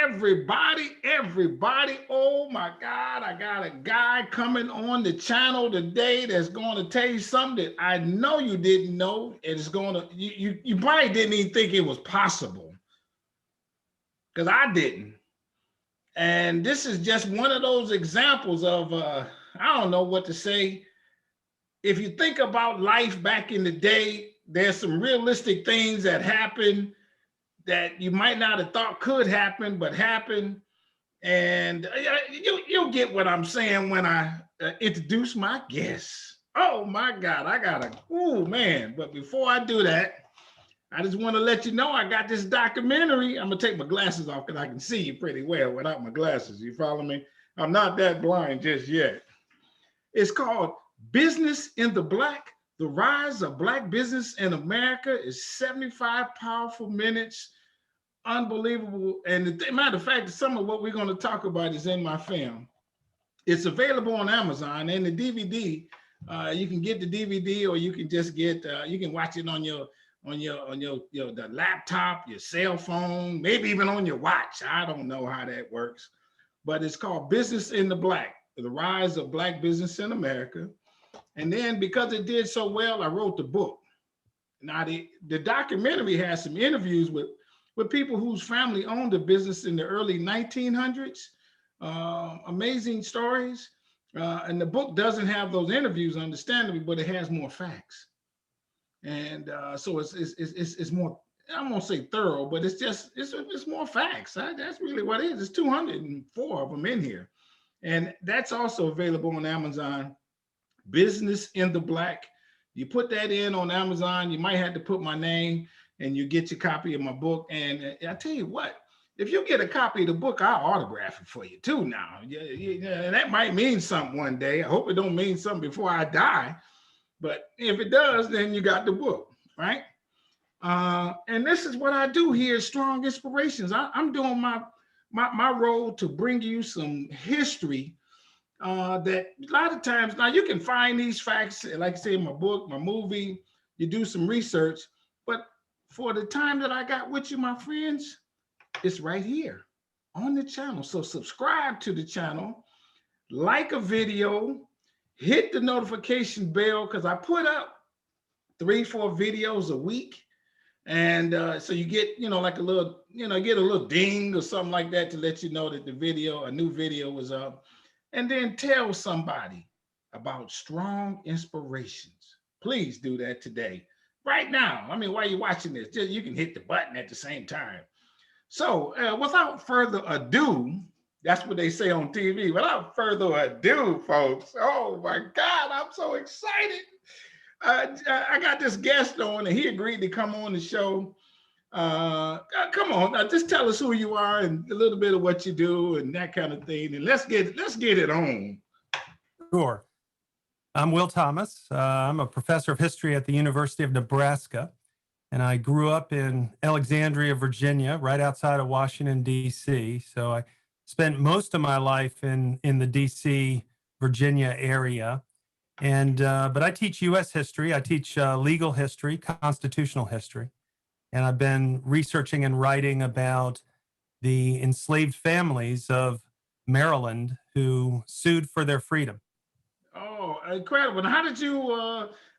Everybody. Oh my God, I got a guy coming on the channel today that's going to tell you something that I know you didn't know. It's going to, you probably didn't even think it was possible, because I didn't. And this is just one of those examples of, I don't know what to say. If you think about life back in the day, there's some realistic things that happen that you might not have thought could happen, but happen. And you'll get what I'm saying when I introduce my guests. Oh my God, oh man. But before I do that, I just want to let you know I got this documentary. I'm gonna take my glasses off because I can see you pretty well without my glasses. You follow me? I'm not that blind just yet. It's called Business in the Black, The Rise of Black Business in America. Is 75 powerful minutes. Unbelievable. And the matter of fact, some of what we're going to talk about is in my film. It's available on Amazon, and the DVD. You can get the DVD, or you can just get. You can watch it on your the laptop, your cell phone, maybe even on your watch. I don't know how that works, but it's called Business in the Black: The Rise of Black Business in America. And then because it did so well, I wrote the book. Now the documentary has some interviews with people whose family owned a business in the early 1900s. Amazing stories. And the book doesn't have those interviews, understandably, but it has more facts. And so it's more, I won't say thorough, but it's more facts. That's really what it is. There's 204 of them in here. And that's also available on Amazon. Business in the Black. You put that in on Amazon, you might have to put my name, and you get your copy of my book. And I tell you what, if you get a copy of the book, I'll autograph it for you too now. Yeah, that might mean something one day. I hope it don't mean something before I die. But if it does, then you got the book, right? And this is what I do here at Strong Inspirations. I'm doing my role to bring you some history that a lot of times, now you can find these facts, like I say, in my book, my movie, you do some research, but for the time that I got with you, my friends, it's right here on the channel. So subscribe to the channel, like a video, hit the notification bell, because I put up 3-4 videos a week. And so you get, like a little, get a little ding or something like that to let you know that a new video was up. And then tell somebody about Strong Inspirations. Please do that today, right now. I mean, while you're watching this, you can hit the button at the same time. So without further ado, that's what they say on TV. Without further ado, folks, oh my God, I'm so excited. I got this guest on, and he agreed to come on the show. Come on, now just tell us who you are and a little bit of what you do and that kind of thing, and let's get it on. Sure. I'm Will Thomas. I'm a professor of history at the University of Nebraska, and I grew up in Alexandria, Virginia, right outside of Washington, D.C. So I spent most of my life in the D.C., Virginia area. And but I teach U.S. history. I teach legal history, constitutional history. And I've been researching and writing about the enslaved families of Maryland who sued for their freedom. Oh, incredible. How did you,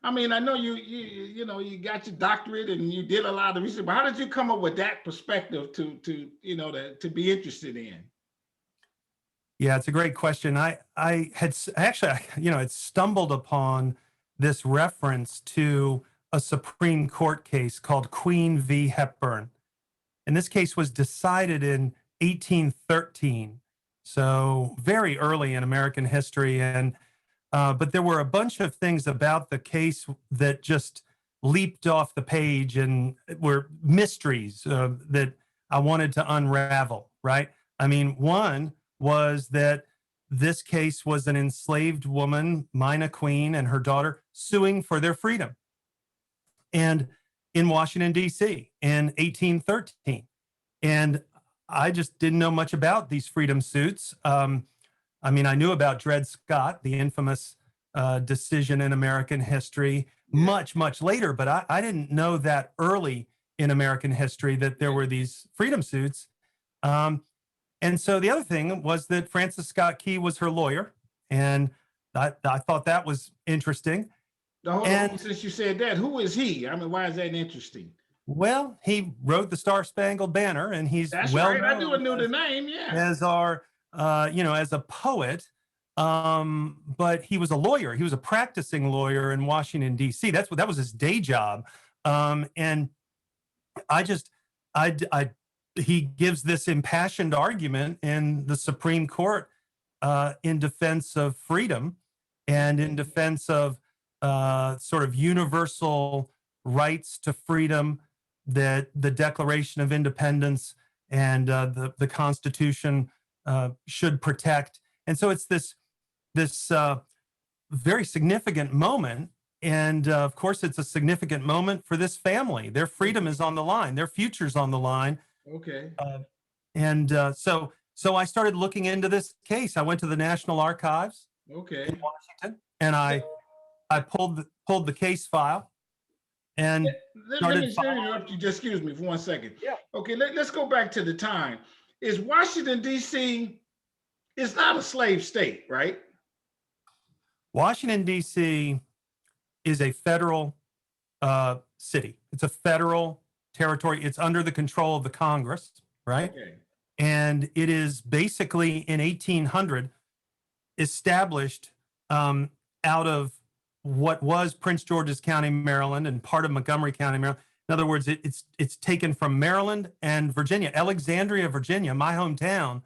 I mean, I know you got your doctorate and you did a lot of research, but how did you come up with that perspective to be interested in? Yeah, it's a great question. I had actually, had stumbled upon this reference to a Supreme Court case called Queen v. Hepburn. And this case was decided in 1813, so very early in American history. And but there were a bunch of things about the case that just leaped off the page and were mysteries that I wanted to unravel, right? I mean, one was that this case was an enslaved woman, Mina Queen, and her daughter suing for their freedom. And in Washington, D.C. in 1813. And I just didn't know much about these freedom suits. I mean, I knew about Dred Scott, the infamous decision in American history, much, much later, but I didn't know that early in American history that there were these freedom suits. And so the other thing was that Francis Scott Key was her lawyer, and I thought that was interesting. Now, hold on, since you said that, who is he? I mean, why is that interesting? Well, he wrote the Star Spangled Banner, and he's That's well right. I known knew the name. Yeah. as our, as a poet. But he was a lawyer. He was a practicing lawyer in Washington, D.C. That was his day job. And he gives this impassioned argument in the Supreme Court in defense of freedom and in defense of sort of universal rights to freedom that the Declaration of Independence and the Constitution should protect. And so it's this very significant moment. And of course, it's a significant moment for this family. Their freedom is on the line. Their future's on the line. Okay. So I started looking into this case. I went to the National Archives in Washington, and I pulled the case file and let me interrupt you. Just excuse me for 1 second. Yeah. Okay. Let's go back to the time. Is Washington, D.C. It's not a slave state, right? Washington, D.C. is a federal city. It's a federal territory. It's under the control of the Congress, right? Okay. And it is basically in 1800 established out of what was Prince George's County, Maryland, and part of Montgomery County, Maryland. In other words, it's taken from Maryland and Virginia. Alexandria, Virginia, my hometown,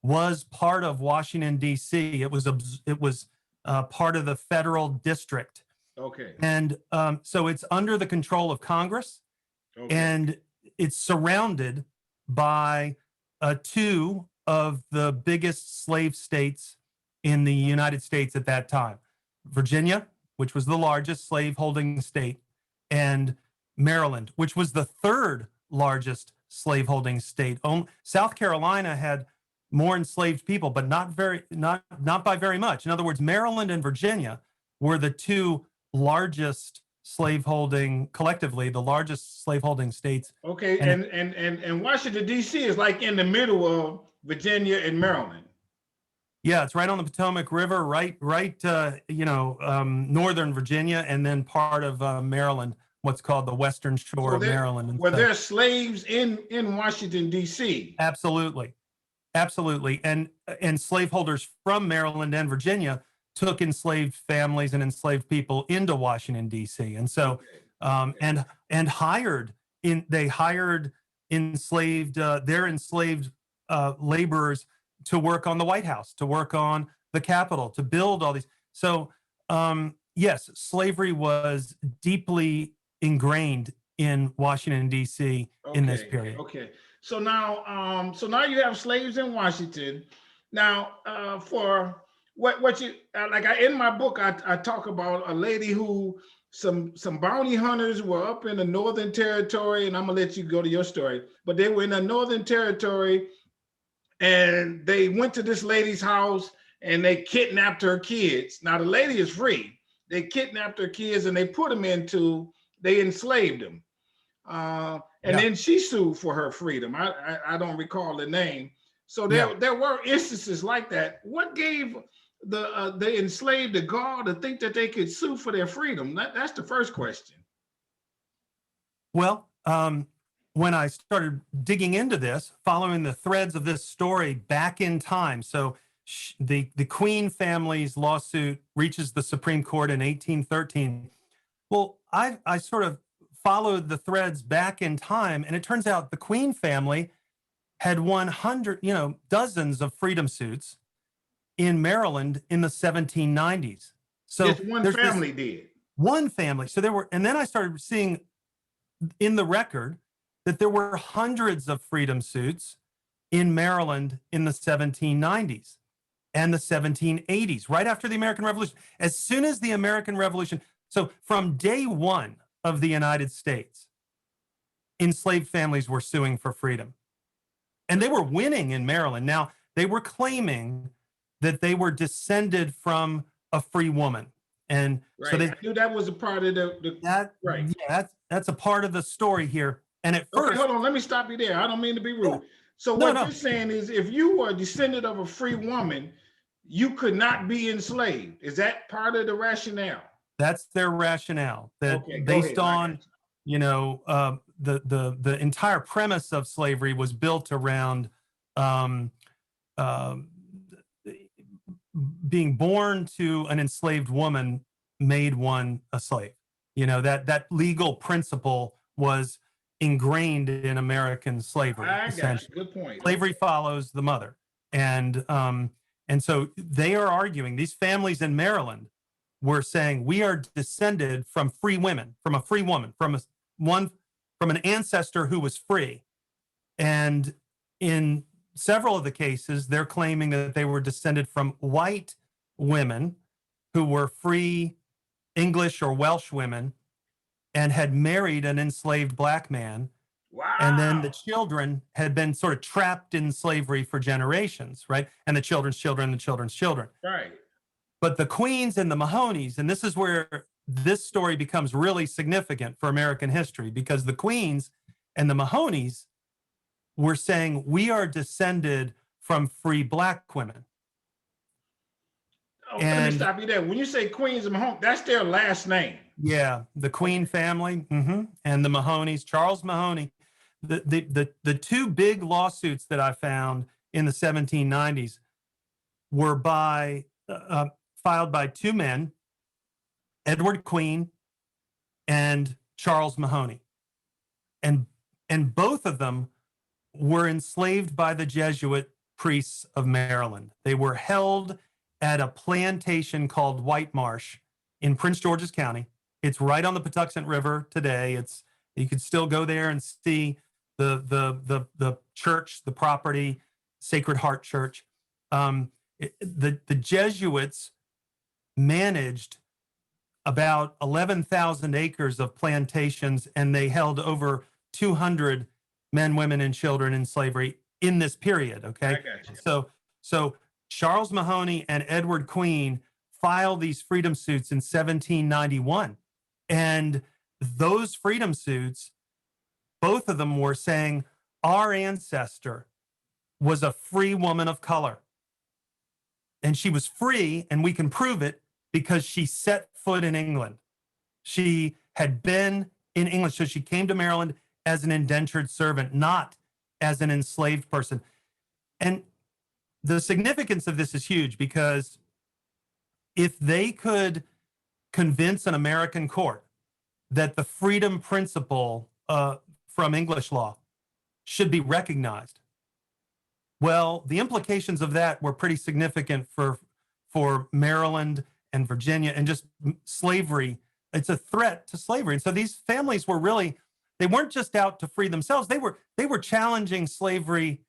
was part of Washington, D.C. It was part of the federal district. Okay. And so it's under the control of Congress, and it's surrounded by two of the biggest slave states in the United States at that time: Virginia, which was the largest slaveholding state, and Maryland, which was the third largest slaveholding state. South Carolina had more enslaved people, but not by very much. In other words, Maryland and Virginia were the two largest slaveholding, collectively, the largest slaveholding states. Okay, and Washington, D.C. is like in the middle of Virginia and Maryland. Yeah, it's right on the Potomac River, right, northern Virginia, and then part of Maryland, what's called the Western Shore of Maryland. Were there slaves in Washington, D.C.? Absolutely. And slaveholders from Maryland and Virginia took enslaved families and enslaved people into Washington, D.C. And so, and hired enslaved their enslaved laborers to work on the White House, to work on the Capitol, to build all these. So, yes, slavery was deeply ingrained in Washington, D.C. in this period. Okay. So now you have slaves in Washington. Now, for what you like, in my book, I talk about a lady who some bounty hunters were up in the Northern Territory, and I'm gonna let you go to your story. But they were in the Northern Territory, and they went to this lady's house and they kidnapped her kids. Now the lady is free. They kidnapped her kids and they enslaved them. And then she sued for her freedom. I don't recall the name. So there were instances like that. What gave the enslaved the gall to think that they could sue for their freedom? That's the first question. Well, when I started digging into this, following the threads of this story back in time, so the Queen family's lawsuit reaches the Supreme Court in 1813. Well, I sort of followed the threads back in time, and it turns out the Queen family had won dozens of freedom suits in Maryland in the 1790s. So just one family did. One family. So there were, and then I started seeing in the record that there were hundreds of freedom suits in Maryland in the 1790s and the 1780s, right after the American Revolution. As soon as the American Revolution, so from day one of the United States, enslaved families were suing for freedom. And they were winning in Maryland. Now, they were claiming that they were descended from a free woman. And so I knew that was a part of that's a part of the story here. And at first, hold on, let me stop you there. I don't mean to be rude. So No, what no, you're saying is, if you were a descendant of a free woman, you could not be enslaved. Is that part of the rationale? that's their rationale. Okay, That go based ahead. I got on, you know, the entire premise of slavery was built around um, um, being born to an enslaved woman made one a slave. You know, that legal principle was ingrained in American you. slavery, I got you. essentially. Good point. Slavery Okay. follows the mother. And so they are arguing, these families in Maryland were saying, we are descended from free women, from a free woman, from an ancestor who was free. And in several of the cases, they're claiming that they were descended from white women who were free English or Welsh women and had married an enslaved black man. And then the Wow. children had been sort of trapped in slavery for generations, right? And the children's children, the children's children. Right. But the Queens and the Mahoneys, and this is where this story becomes really significant for American history, because the Queens and the Mahoneys were saying, we are descended from free black women. Oh, let me And stop you there. When you say Queens of Mahoney, that's their last name. yeah, the Queen family and the Mahoneys, Charles Mahoney. The two big lawsuits that I found in the 1790s were filed by two men, Edward Queen and Charles Mahoney. And both of them were enslaved by the Jesuit priests of Maryland. They were held at a plantation called White Marsh in Prince George's County. It's right on the Patuxent River today. You can still go there and see the church, the property, Sacred Heart Church. The Jesuits managed about 11,000 acres of plantations, and they held over 200 men, women, and children in slavery in this period. Okay, I got you. So Charles Mahoney and Edward Queen filed these freedom suits in 1791, and those freedom suits, both of them were saying our ancestor was a free woman of color, and she was free, and we can prove it because she set foot in England. She had been in England, so she came to Maryland as an indentured servant, not as an enslaved person. And the significance of this is huge, because if they could convince an American court that the freedom principle from English law should be recognized, well, the implications of that were pretty significant for Maryland and Virginia and just slavery. It's a threat to slavery. And so these families were really, they weren't just out to free themselves. They were challenging slavery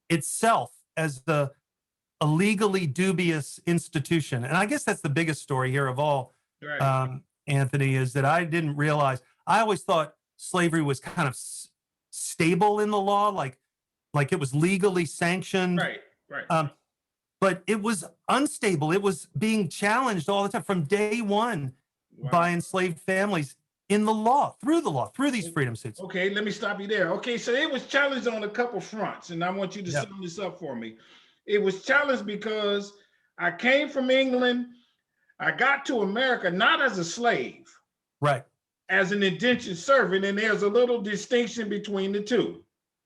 itself as a legally dubious institution. And I guess that's the biggest story here of all, Right. Anthony, is that I didn't realize, I always thought slavery was kind of stable in the law, like it was legally sanctioned. Right. Right. But it was unstable. It was being challenged all the time from day one Wow. by enslaved families in the law, through these freedom suits. Okay, let me stop you there. Okay, so it was challenged on a couple fronts, and I want you to sum this up for me. It was challenged because I came from England. I got to America not as a slave, Right. as an indentured servant, and there's a little distinction between the two.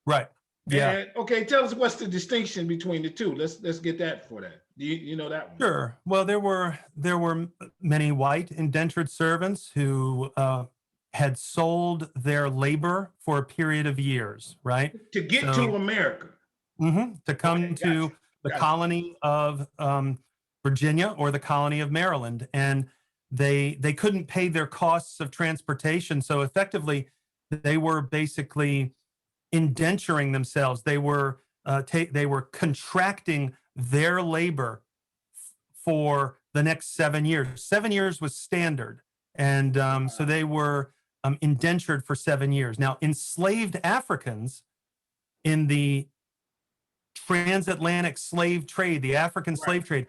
Right. Yeah. And, okay, tell us what's the distinction between the two. Let's get that for that. You know that one? Sure. Well, there were many white indentured servants who had sold their labor for a period of years, right? To get to America. To come Okay, to the colony of Virginia or the colony of Maryland, and they couldn't pay their costs of transportation, so effectively they were basically indenturing themselves. They were contracting their labor for the next 7 years. 7 years was standard, and so they were indentured for 7 years. Now, enslaved Africans in the transatlantic slave trade, the African slave trade,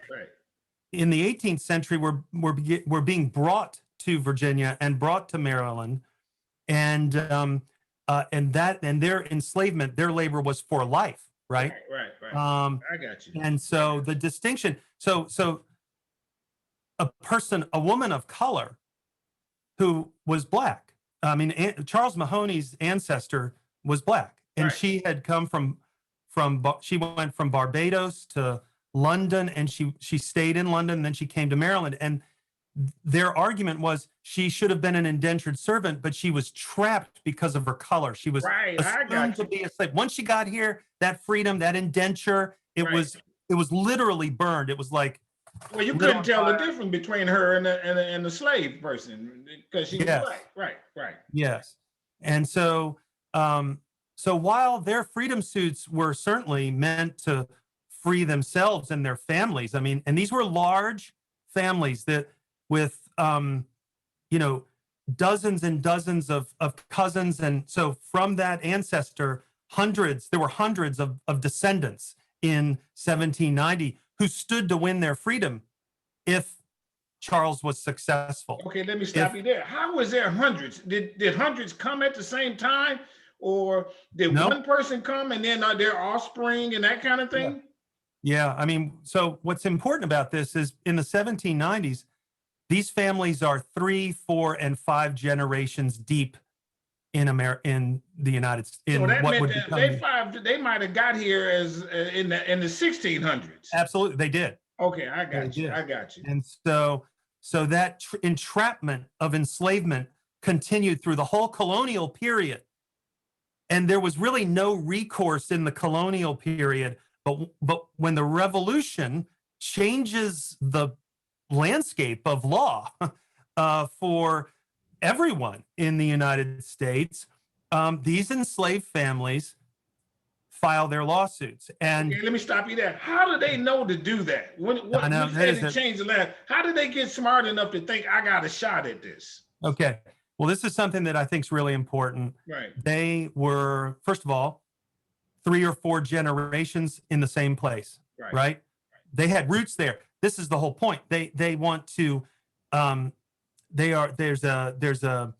in the 18th century were being brought to Virginia and brought to Maryland, and and their enslavement, their labor was for life, right? Right. I got you. And so the distinction, so a woman of color who was black. I mean, Charles Mahoney's ancestor was black, and she had come she went from Barbados to London, and she stayed in London, and then she came to Maryland. And their argument was she should have been an indentured servant, but she was trapped because of her color. She was assumed to be a slave. Once she got here, that freedom, that indenture, it was literally burned. It was like, well, you couldn't tell the difference between her and the slave person because she was black. Right. Yes. And so while their freedom suits were certainly meant to free themselves and their families, I mean, and these were large families that with dozens and dozens of cousins. And so from that ancestor, there were hundreds of descendants in 1790 who stood to win their freedom if Charles was successful. Okay, let me stop you there. How was there hundreds? Did hundreds come at the same time? Or did one person come and then their offspring and that kind of thing? Yeah, I mean, so what's important about this is in the 1790s, these families are 3, 4, and 5 generations deep in the United States. So that meant that they might have got here as in the 1600s. Absolutely, they did. Okay, I got you. And so that entrapment of enslavement continued through the whole colonial period. And there was really no recourse in the colonial period. But when the revolution changes the landscape of law for everyone in the United States, these enslaved families file their lawsuits. And okay, let me stop you there. How do they know to do that? When you said it changed the land, how did they get smart enough to think I got a shot at this? Okay. Well, this is something that I think is really important. Right. They were, first of all, 3 or 4 generations in the same place. Right? They had roots there. This is the whole point. They want to. There's a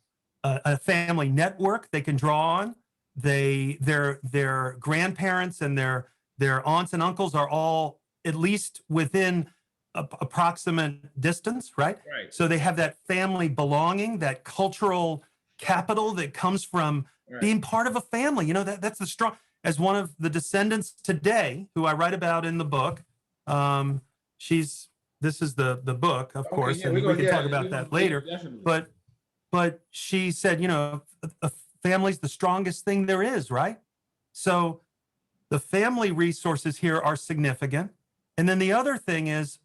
family network they can draw on. Their grandparents and their aunts and uncles are all at least within approximate distance, right? So they have that family belonging, that cultural capital that comes from being part of a family. That's the strong. As one of the descendants today, who I write about in the book, this is the book, of course, and we can talk about that later. But she said, a family's the strongest thing there is, right? So the family resources here are significant. And then the other thing is,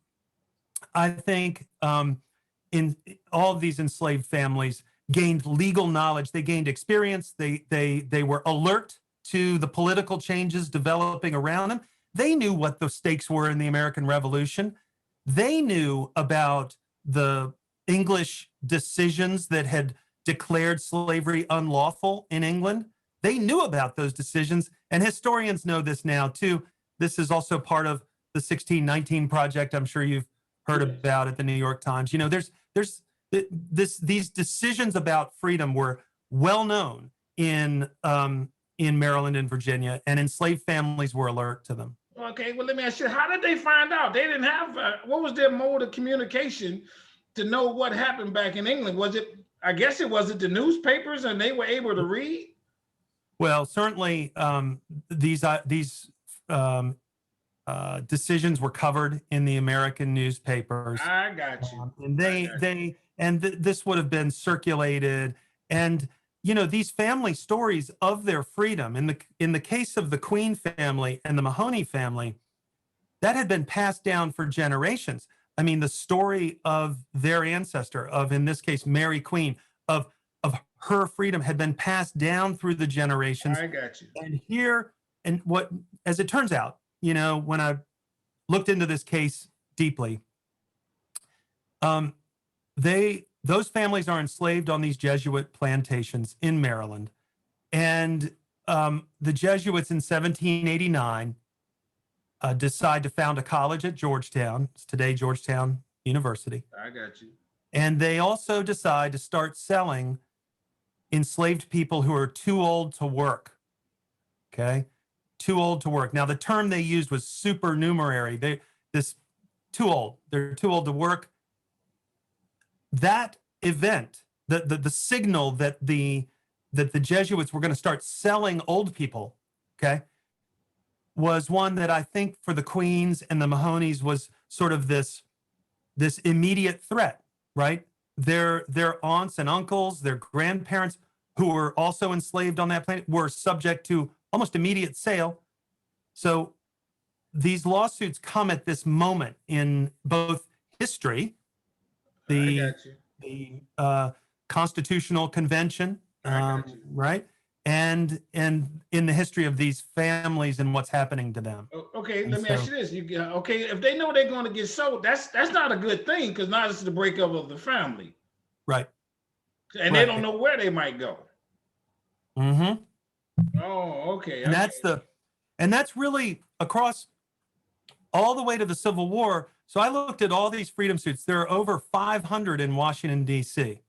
I think in all of these enslaved families gained legal knowledge, they gained experience, they were alert to the political changes developing around them. They knew what the stakes were in the American Revolution. They knew about the English decisions that had declared slavery unlawful in England. They knew about those decisions, and historians know this now too. This is also part of the 1619 Project. I'm sure you've heard about at the New York Times. These decisions about freedom were well known in Maryland and Virginia, and enslaved families were alert to them. Okay, well, let me ask you, how did they find out? They didn't have, what was their mode of communication to know what happened back in England? Was it the newspapers and they were able to read? Well, certainly these decisions were covered in the American newspapers. I got you. And this would have been circulated. And these family stories of their freedom, in the case of the Queen family and the Mahoney family, that had been passed down for generations. I mean, the story of their ancestor, in this case, Mary Queen, of her freedom had been passed down through the generations. I got you. And as it turns out, when I looked into this case deeply, those families are enslaved on these Jesuit plantations in Maryland. And the Jesuits in 1789 decide to found a college at Georgetown. It's today Georgetown University. I got you. And they also decide to start selling enslaved people who are too old to work. Okay, too old to work. Now the term they used was supernumerary. They're too old to work. That event, the signal that the Jesuits were going to start selling old people, okay, was one that I think for the Queens and the Mahoneys was sort of this immediate threat, right? Their aunts and uncles, their grandparents, who were also enslaved on that planet, were subject to almost immediate sale. So these lawsuits come at this moment in both history, the Constitutional Convention, right, and in the history of these families and what's happening to them. Okay, let me ask you this. Okay, if they know they're going to get sold, that's not a good thing, because now it's the breakup of the family. Right. And they don't know where they might go. Mm-hmm. Oh, okay. And that's really across all the way to the Civil War. So I looked at all these freedom suits. There are over 500 in Washington, D.C.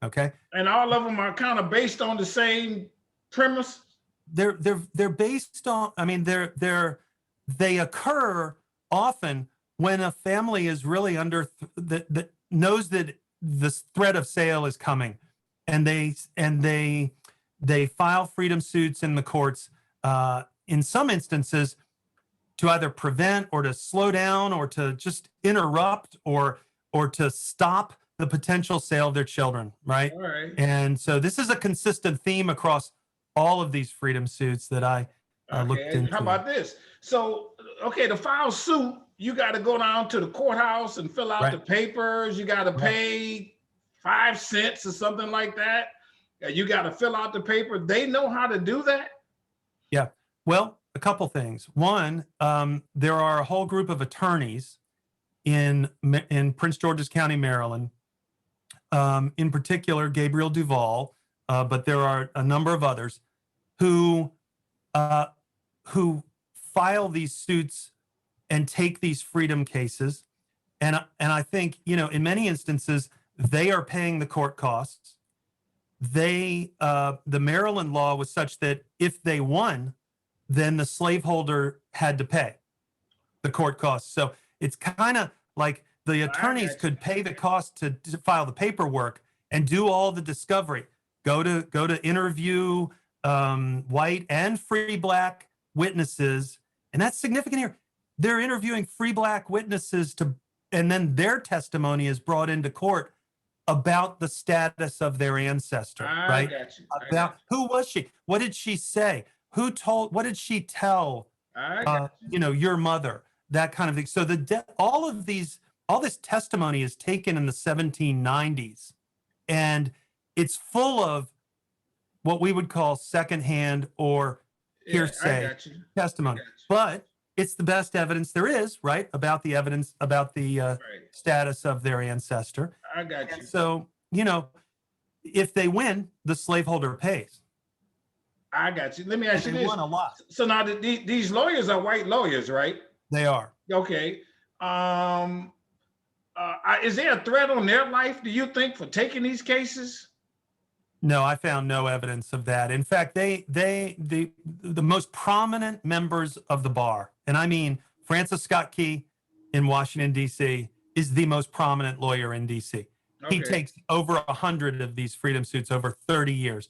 Okay. And all of them are kind of based on the same premise. They're based on, I mean, they occur often when a family is really under that knows that this threat of sale is coming, and they file freedom suits in the courts, in some instances, to either prevent or to slow down or to just interrupt or to stop the potential sale of their children, right? All right. And so this is a consistent theme across all of these freedom suits that I looked into. How about this? So, okay, to file suit, you got to go down to the courthouse and fill out the papers. You got to pay 5 cents or something like that. You got to fill out the paper. They know how to do that? Yeah. Well, a couple things. One, there are a whole group of attorneys in Prince George's County, Maryland, in particular, Gabriel Duvall, but there are a number of others who file these suits and take these freedom cases. And I think, in many instances, they are paying the court costs. The Maryland law was such that if they won, then the slaveholder had to pay the court costs. So it's kind of like the attorneys could pay the cost to file the paperwork and do all the discovery, go to interview white and free black witnesses. And that's significant here. They're interviewing free black witnesses and then their testimony is brought into court about the status of their ancestor, right? About who was she? What did she say? What did she tell, your mother? That kind of thing. So all this testimony is taken in the 1790s, and it's full of what we would call secondhand or hearsay testimony. But it's the best evidence there is, right, about the evidence, about the status of their ancestor. I got you. And so, if they win, the slaveholder pays. I got you. Let me ask you this. They won a lot. So now these lawyers are white lawyers, right? They are. Okay. Is there a threat on their life, do you think, for taking these cases? No, I found no evidence of that. In fact, the most prominent members of the bar, and I mean Francis Scott Key in Washington, D.C., is the most prominent lawyer in D.C. Okay. He takes over 100 of these freedom suits over 30 years.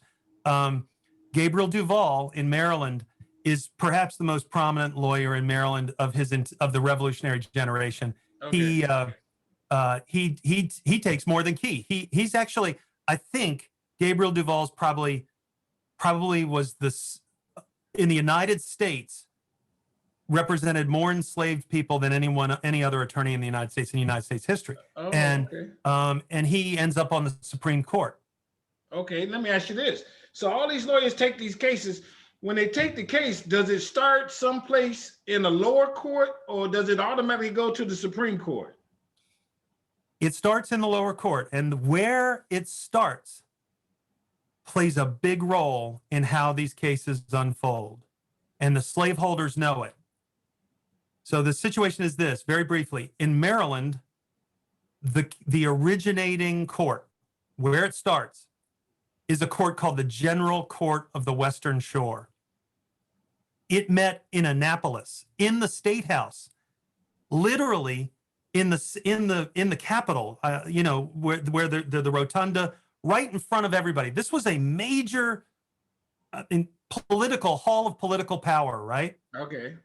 Gabriel Duvall in Maryland is perhaps the most prominent lawyer in Maryland of the Revolutionary generation. Okay. He takes more than Key. He's actually, I think, Gabriel Duvall's probably was in the United States represented more enslaved people than any other attorney in the United States in United States history. Oh, and he ends up on the Supreme Court. Okay, let me ask you this. So all these lawyers take these cases. When they take the case, does it start someplace in the lower court, or does it automatically go to the Supreme Court? It starts in the lower court, and where it starts plays a big role in how these cases unfold, and the slaveholders know it. So the situation is this, very briefly. In Maryland, the originating court, where it starts, is a court called the General Court of the Western Shore. It met in Annapolis, in the State House, literally in the Capitol, where the rotunda, right in front of everybody. This was a major hall of political power, right? Okay.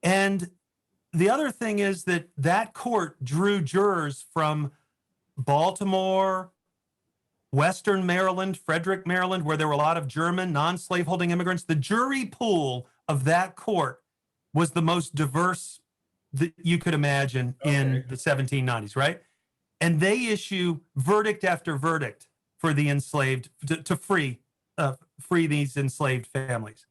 And the other thing is that court drew jurors from Baltimore, Western Maryland, Frederick, Maryland, where there were a lot of German non-slaveholding immigrants. The jury pool of that court was the most diverse that you could imagine in the 1790s, right? And they issue verdict after verdict for the enslaved to free these enslaved families.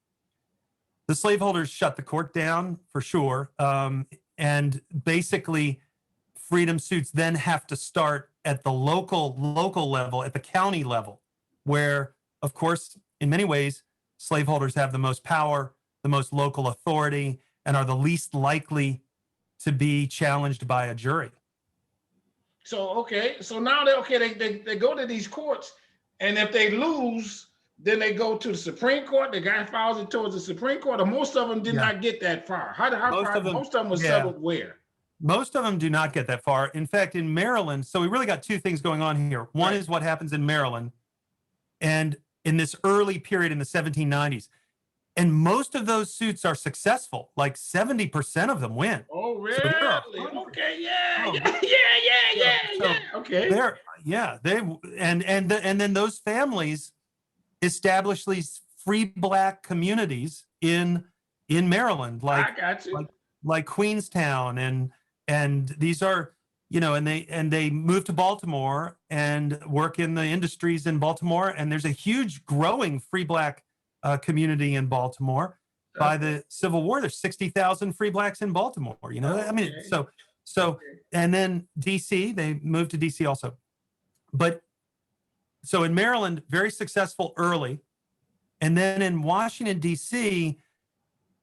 The slaveholders shut the court down for sure, and basically freedom suits then have to start at the local level, at the county level, where, of course, in many ways, slaveholders have the most power, the most local authority, and are the least likely to be challenged by a jury. So now they go to these courts, and if they lose, then they go to the Supreme Court. The guy files it towards the Supreme Court, or most of them did not get that far. How far? Most of them was settled where? Most of them do not get that far. In fact, in Maryland, so we really got two things going on here. One is what happens in Maryland, and in this early period in the 1790s. And most of those suits are successful. Like 70% of them win. Oh, really? So okay, Okay. And then those families establish these free Black communities in Maryland, I got you. like Queenstown, and these are, and they move to Baltimore and work in the industries in Baltimore, and there's a huge growing free Black community in Baltimore. By the Civil War, there's 60,000 free Blacks in Baltimore. And then DC, they moved to DC also. But so in Maryland, very successful early. And then in Washington, DC,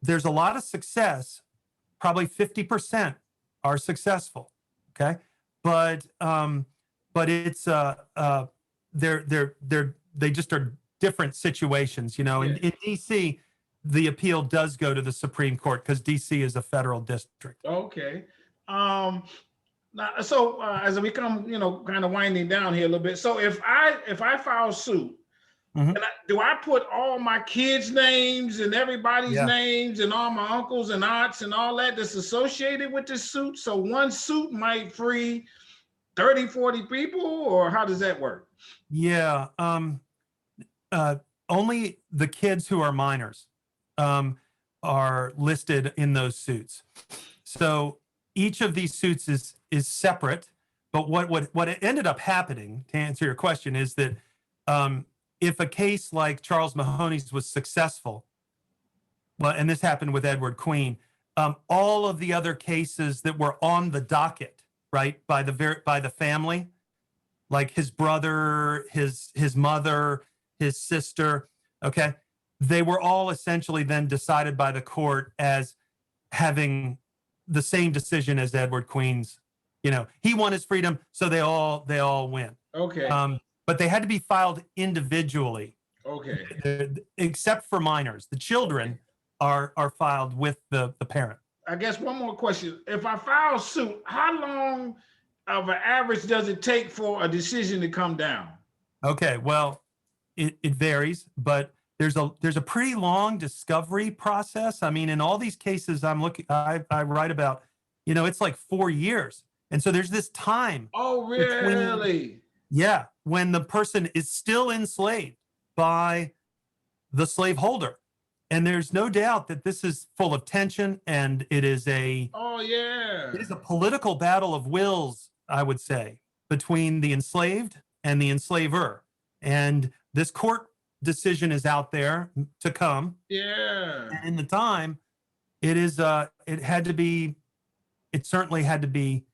there's a lot of success. Probably 50% are successful. Okay. But it's, they just are different situations, In DC, the appeal does go to the Supreme Court because DC is a federal district. Okay. Now, so as we come, kind of winding down here a little bit. So if I file suit, do I put all my kids' names and everybody's names and all my uncles and aunts and all that that's associated with this suit? So one suit might free 30, 40 people, or how does that work? Yeah. Only the kids who are minors are listed in those suits. So each of these suits is separate. But what ended up happening, to answer your question, is that if a case like Charles Mahoney's was successful, well, and this happened with Edward Queen, all of the other cases that were on the docket, right, by the family, like his brother, his mother, his sister, okay, they were all essentially then decided by the court as having the same decision as Edward Queen's. He won his freedom, so they all win. Okay. But they had to be filed individually. Okay. Except for minors. The children are filed with the parent. I guess one more question. If I file suit, how long of an average does it take for a decision to come down? Okay, well, it varies, but there's a pretty long discovery process. I mean, in all these cases I write about, it's like 4 years. And so there's this time. Oh, really? When the person is still enslaved by the slaveholder. And there's no doubt that this is full of tension, and it is it is a political battle of wills, I would say, between the enslaved and the enslaver. And this court decision is out there to come. Yeah. And in the time, it certainly had to be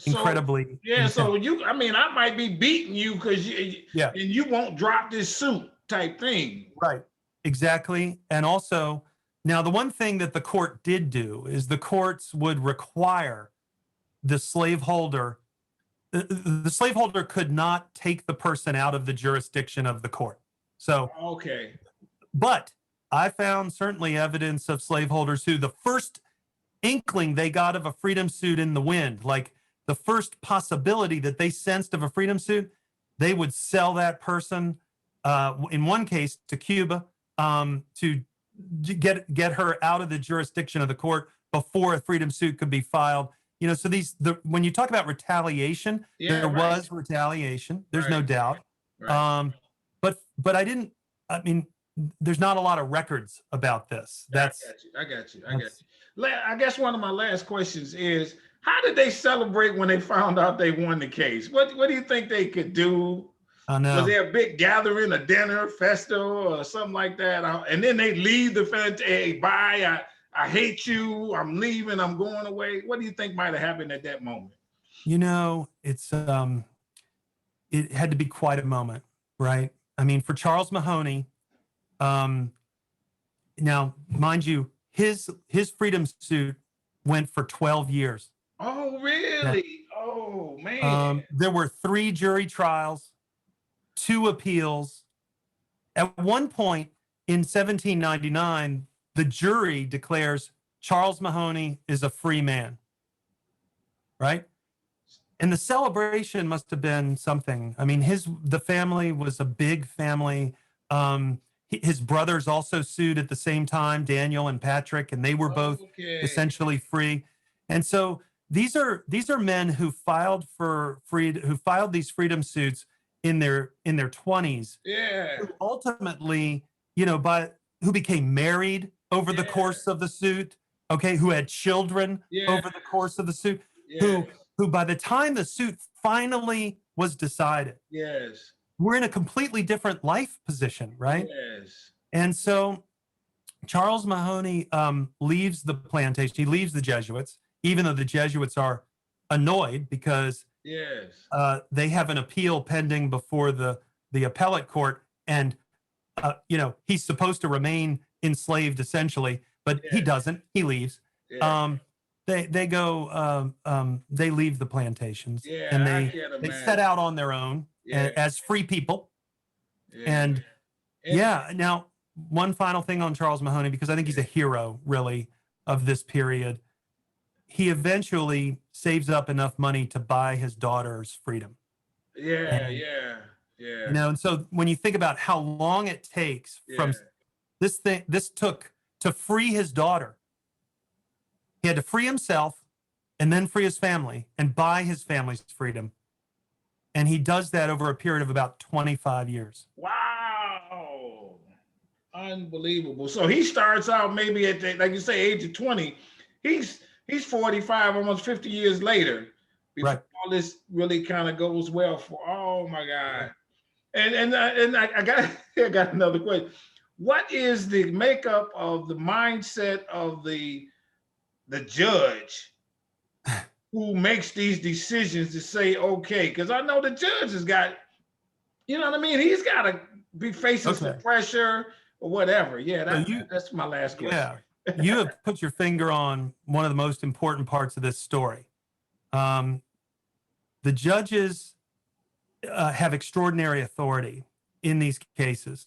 incredibly. Intense. So I might be beating you because you won't drop this suit type thing. Right. Exactly. And also, now the one thing that the court did do is the courts would require the slaveholder could not take the person out of the jurisdiction of the court. So, okay. but I found certainly evidence of slaveholders who the first inkling they got of a freedom suit in the wind, like the first possibility that they sensed of a freedom suit, they would sell that person, in one case to Cuba, to get her out of the jurisdiction of the court before a freedom suit could be filed. You know, so when you talk about retaliation, there was retaliation. There's no doubt. Right. But I mean, there's not a lot of records about this. I got you. I guess one of my last questions is, how did they celebrate when they found out they won the case? What do you think they could do? I know. Was there a big gathering, a dinner, festival, or something like that? And then they leave the fence, hey, bye, I hate you, I'm leaving, I'm going away. What do you think might have happened at that moment? You know, it had to be quite a moment, right? I mean, for Charles Mahoney, now, mind you, his freedom suit went for 12 years. Oh, really? Yeah. Oh, man. There were 3 jury trials, 2 appeals. At one point in 1799, the jury declares Charles Mahoney is a free man, right? And the celebration must have been something. I mean, the family was a big family. His brothers also sued at the same time, Daniel and Patrick, and they were both essentially free. And so these are men who filed these freedom suits in their 20s. Yeah. Who ultimately, you know, who became married over the course of the suit. Okay, who had children over the course of the suit. Who by the time the suit finally was decided, we're in a completely different life position, right? Yes. And so Charles Mahoney leaves the plantation. He leaves the Jesuits, even though the Jesuits are annoyed because they have an appeal pending before the appellate court, and you know, he's supposed to remain enslaved essentially, but he doesn't. He leaves. They go. They leave the plantations, and they set out on their own as free people. And now one final thing on Charles Mahoney, because I think he's a hero, really, of this period. He eventually saves up enough money to buy his daughter's freedom. You know, and so when you think about how long it takes from this took to free his daughter, he had to free himself and then free his family and buy his family's freedom. And he does that over a period of about 25 years. Wow. Unbelievable. So he starts out maybe at the, like you say, age of 20. He's 45, almost 50 years later, before all this really kind of goes well for. Oh my God! And I got another question. What is the makeup of the mindset of the judge who makes these decisions to say okay? Because I know the judge has got, you know what I mean. He's got to be facing some pressure or whatever. Yeah, that's my last question. Yeah. You have put your finger on one of the most important parts of this story. The judges have extraordinary authority in these cases.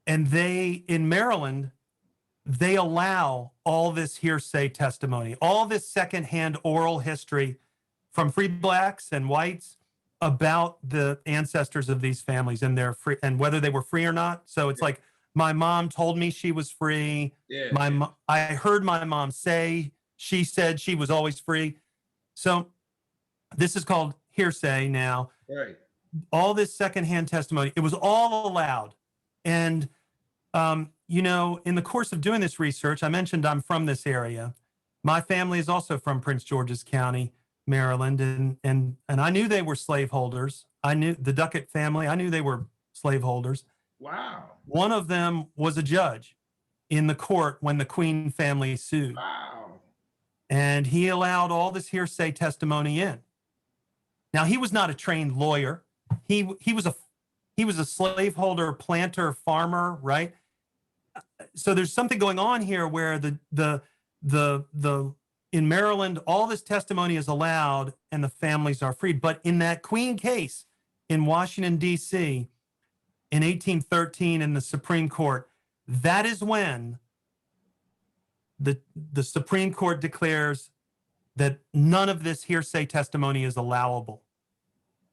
And in Maryland, they allow all this hearsay testimony, all this secondhand oral history from free blacks and whites about the ancestors of these families and and whether they were free or not. So it's like, my mom told me she was free. I heard my mom say she said she was always free. So this is called hearsay now. Right. All this secondhand testimony, it was all allowed. And, you know, in the course of doing this research, I mentioned I'm from this area. My family is also from Prince George's County, Maryland. And I knew they were slaveholders. I knew the Duckett family. I knew they were slaveholders. Wow. One of them was a judge in the court when the Queen family sued. Wow. And he allowed all this hearsay testimony in. Now, he was not a trained lawyer. He was a slaveholder, planter, farmer, right? So there's something going on here where in Maryland, all this testimony is allowed and the families are freed. But in that Queen case in Washington, D.C., in 1813 in the Supreme Court, that is when the Supreme Court declares that none of this hearsay testimony is allowable.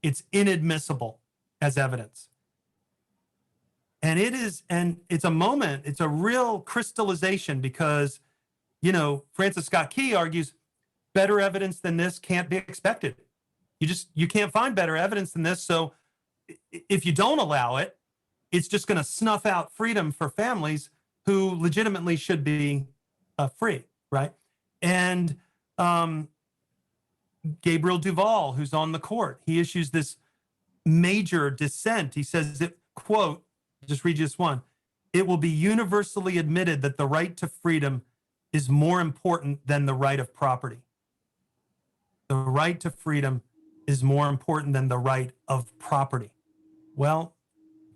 It's inadmissible as evidence. And it's a moment, it's a real crystallization because, Francis Scott Key argues better evidence than this can't be expected. You can't find better evidence than this. So if you don't allow it, it's just going to snuff out freedom for families who legitimately should be free, right? And Gabriel Duval, who's on the court, he issues this major dissent. He says, that, quote, just read this one, "It will be universally admitted that the right to freedom is more important than the right of property." The right to freedom is more important than the right of property. Well,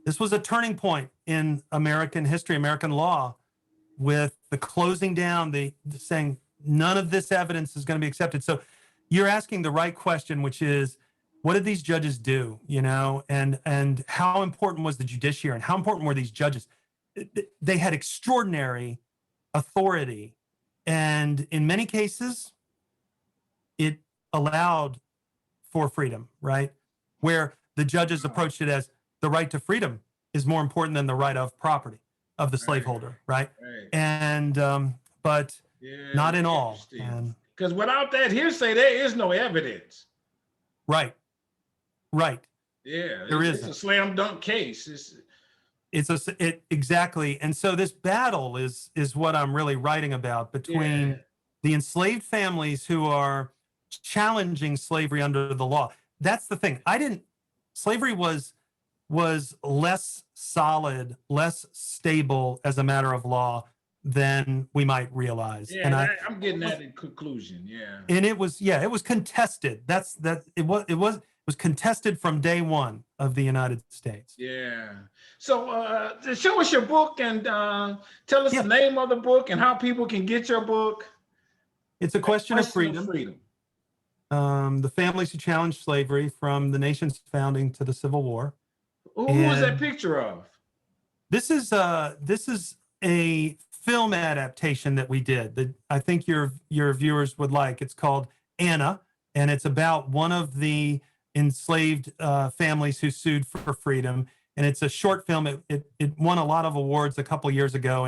this was a turning point in American history, American law, with the closing down, the saying none of this evidence is going to be accepted. So you're asking the right question, which is, what did these judges do? And how important was the judiciary and how important were these judges? They had extraordinary authority, and in many cases, it allowed for freedom, right? Where the judges approached it as the right to freedom is more important than the right of property of the slaveholder, right? And but not in all. Because without that hearsay, there is no evidence. Right. Yeah, there it's a slam dunk case. Exactly. And so this battle is what I'm really writing about between the enslaved families who are challenging slavery under the law. That's the thing. Slavery was less solid, less stable as a matter of law than we might realize. Yeah, and I'm getting that in conclusion. Yeah. And it was contested. It was contested from day one of the United States. Yeah. So show us your book and tell us the name of the book and how people can get your book. It's A Question of Freedom. The families who challenged slavery from the nation's founding to the Civil War. Who was that picture of? This is a film adaptation that we did that I think your viewers would like. It's called Anna, and it's about one of the enslaved families who sued for freedom. And it's a short film. It won a lot of awards a couple years ago,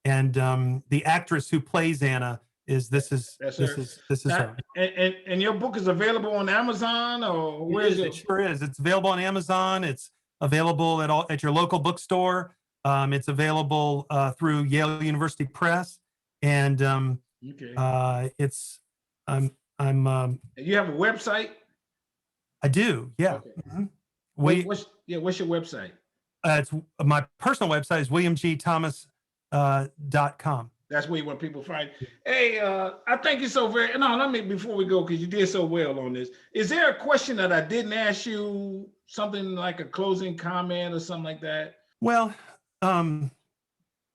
and the actress who plays Anna is her. And your book is available on Amazon, or where is it? It sure is. It's available on Amazon. It's available at your local bookstore. It's available through Yale University Press, and it's you have a website? I do, yeah. Okay. Mm-hmm. What's your website? It's my personal website is williamgthomas.com. That's where you want people to find. Hey, I thank you so very. No, let me before we go, because you did so well on this. Is there a question that I didn't ask you? Something like a closing comment or something like that? Well, I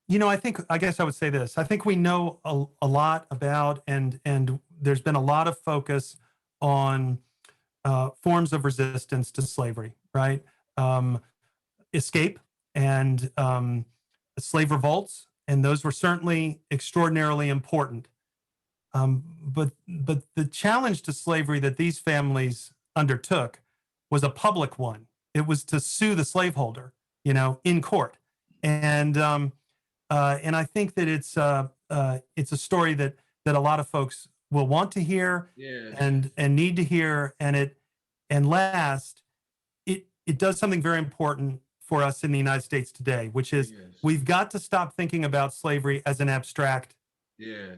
guess I would say this. I think we know a lot about, and there's been a lot of focus on forms of resistance to slavery, right? Escape and slave revolts, and those were certainly extraordinarily important. But the challenge to slavery that these families undertook was a public one. It was to sue the slaveholder, in court. And I think that it's a story that a lot of folks will want to hear and need to hear. And last, it does something very important for us in the United States today, which is we've got to stop thinking about slavery as an abstract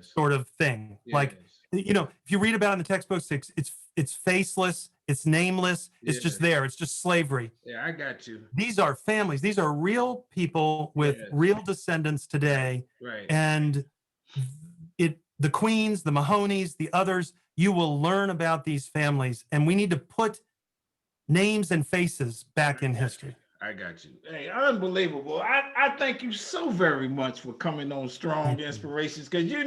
sort of thing. Like, if you read about it in the textbooks, it's faceless, it's nameless, it's just there, it's just slavery. Yeah, I got you. These are families, these are real people with real descendants today. Right. And the Queens, the Mahoneys, the others, you will learn about these families, and we need to put names and faces back in history. I got you. Hey, unbelievable. I thank you so very much for coming on Strong Inspirations, because you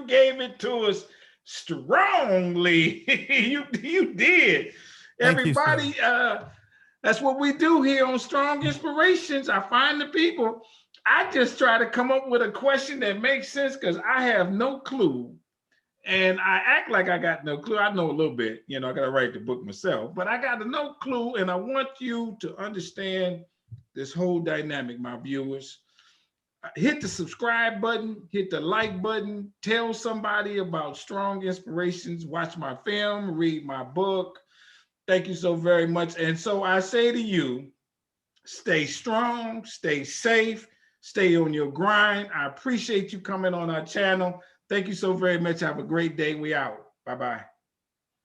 gave it to us strongly. You did. Everybody, That's what we do here on Strong Inspirations. I find the people. I just try to come up with a question that makes sense because I have no clue. And I act like I got no clue. I know a little bit, I got to write the book myself, but I got no clue. And I want you to understand this whole dynamic, my viewers. Hit the subscribe button, hit the like button, tell somebody about Strong Inspirations, watch my film, read my book. Thank you so very much. And so I say to you, stay strong, stay safe, stay on your grind. I appreciate you coming on our channel. Thank you so very much. Have a great day. We out. Bye-bye.